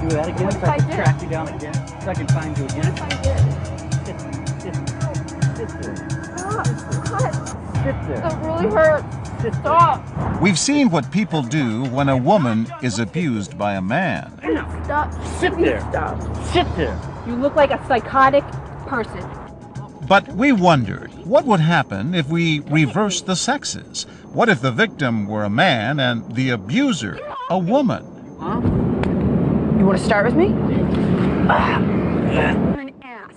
do that again so I can track you down again, so I can find you again. What if I did? Sit there. Sit there. That really hurts. Stop. We've seen what people do when a woman is abused by a man. Stop. Sit there. Stop. Sit there. You look like a psychotic person. But we wondered, what would happen if we reversed the sexes? What if the victim were a man and the abuser a woman? Huh? You want to start with me?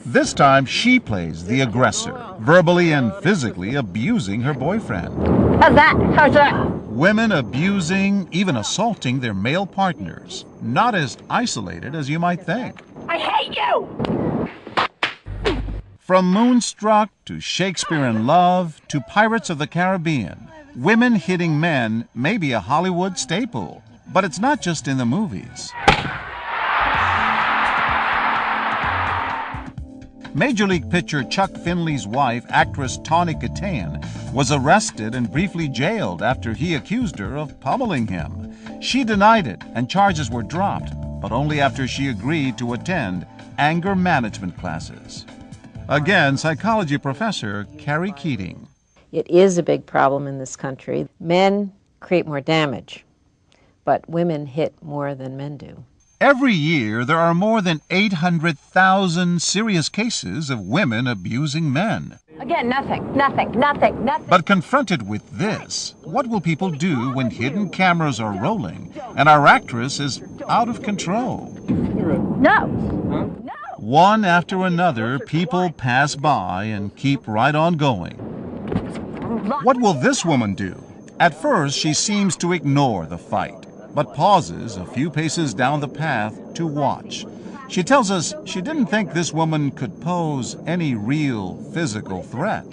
This time she plays the aggressor, verbally and physically abusing her boyfriend. How's that? How's that? Women abusing, even assaulting their male partners. Not as isolated as you might think. I hate you! From Moonstruck to Shakespeare in Love to Pirates of the Caribbean, women hitting men may be a Hollywood staple, but it's not just in the movies. Major League pitcher Chuck Finley's wife, actress Tawny Kitaen, was arrested and briefly jailed after he accused her of pummeling him. She denied it and charges were dropped, but only after she agreed to attend anger management classes. Again, psychology professor Carrie Keating. It is a big problem in this country. Men create more damage, but women hit more than men do. Every year, there are more than 800,000 serious cases of women abusing men. Again, nothing. But confronted with this, what will people do when hidden cameras are rolling and our actress is out of control? No. One after another, people pass by and keep right on going. What will this woman do? At first, she seems to ignore the fight, but pauses a few paces down the path to watch. She tells us she didn't think this woman could pose any real physical threat.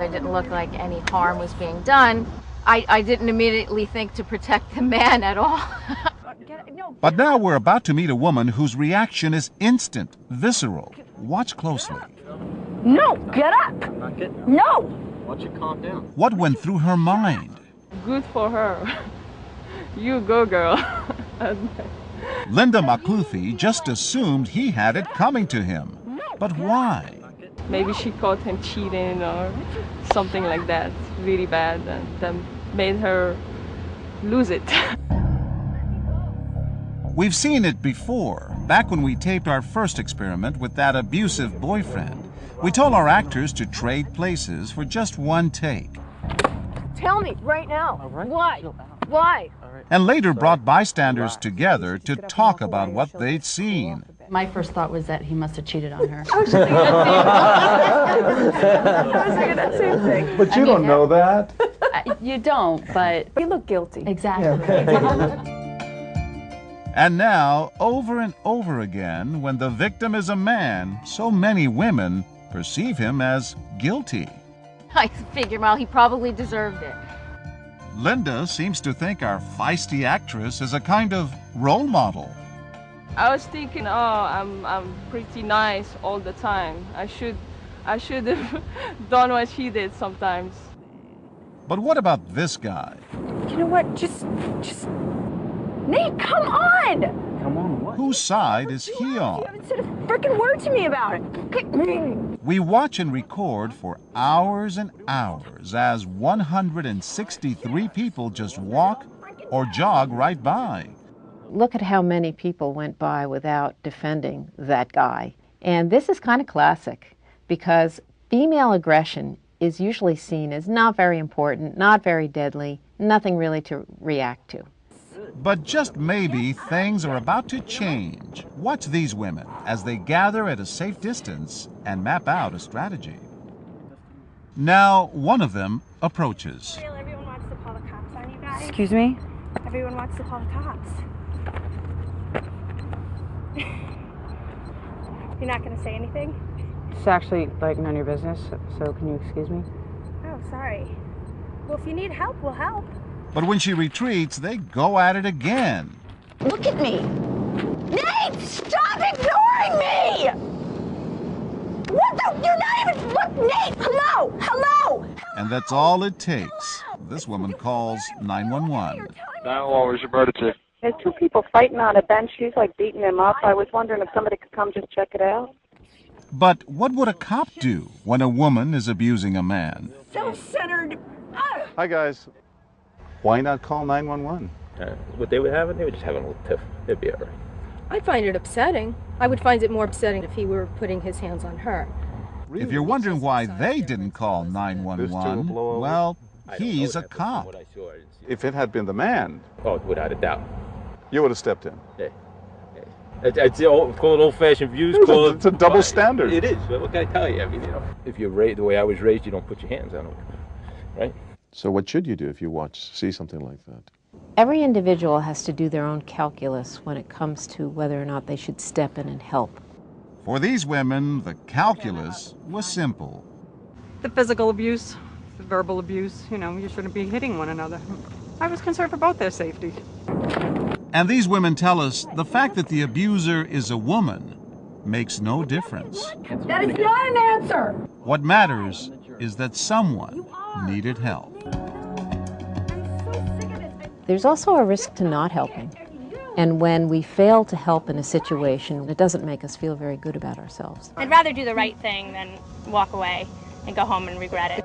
It didn't look like any harm was being done. I didn't immediately think to protect the man at all. But now we're about to meet a woman whose reaction is instant, visceral. Watch closely. No, get up. No. Why don't you calm down? What went through her mind? Good for her. You go, girl. Linda McCluthie just assumed he had it coming to him. But why? Maybe she caught him cheating or something like that, really bad, and that made her lose it. We've seen it before, back when we taped our first experiment with that abusive boyfriend. We told our actors to trade places for just one take. Tell me right now. All right. Why? Why? All right. And later brought bystanders together to talk about what they'd seen. My first thought was that he must have cheated on her. I was thinking that same thing. But you don't know that. You don't, but... You look guilty. Exactly. And now, over and over again, when the victim is a man, so many women perceive him as guilty. I figured, well, he probably deserved it. Linda seems to think our feisty actress is a kind of role model. I was thinking, oh, I'm pretty nice all the time. I should have done what she did sometimes. But what about this guy? You know what? Just Nate, come on! Come on, what? Whose side is he You on? haven't said a freaking word to me about it. We watch and record for hours and hours as 163 people just walk or jog right by. Look at how many people went by without defending that guy. And this is kind of classic because female aggression is usually seen as not very important, not very deadly, nothing really to react to. But just maybe things are about to change. Watch these women as they gather at a safe distance and map out a strategy. Now, one of them approaches. Everyone wants to call the cops on you guys. Excuse me? Everyone wants to call the cops. You're not going to say anything? It's actually, like, none of your business, so can you excuse me? Oh, sorry. Well, if you need help, we'll help. But when she retreats, they go at it again. Look at me! Nate, stop ignoring me! What the? You're not even... Look, Nate! Hello! Hello! And that's all it takes. This woman calls 911. 911, where's your emergency? There's two people fighting on a bench. She's like beating him up. I was wondering if somebody could come just check it out. But what would a cop do when a woman is abusing a man? Self-centered. Hi, guys. Why not call 911? What they would have, they would just have a little tiff. It'd be all right. I find it upsetting. I would find it more upsetting if he were putting his hands on her. Really? If you're wondering why they didn't call 911, well, he's a cop. If it had been the man, oh, without a doubt, you would have stepped in. Yeah. It's called old-fashioned views. It's a double standard. It is. What can I tell you? I mean, if you're raised the way I was raised, you don't put your hands on them, right? So what should you do if you see something like that? Every individual has to do their own calculus when it comes to whether or not they should step in and help. For these women, the calculus was simple. The physical abuse, the verbal abuse, you shouldn't be hitting one another. I was concerned for both their safety. And these women tell us the fact that the abuser is a woman makes no difference. That is not an answer. What matters is that someone needed help. There's also a risk to not helping. And when we fail to help in a situation, it doesn't make us feel very good about ourselves. I'd rather do the right thing than walk away and go home and regret it.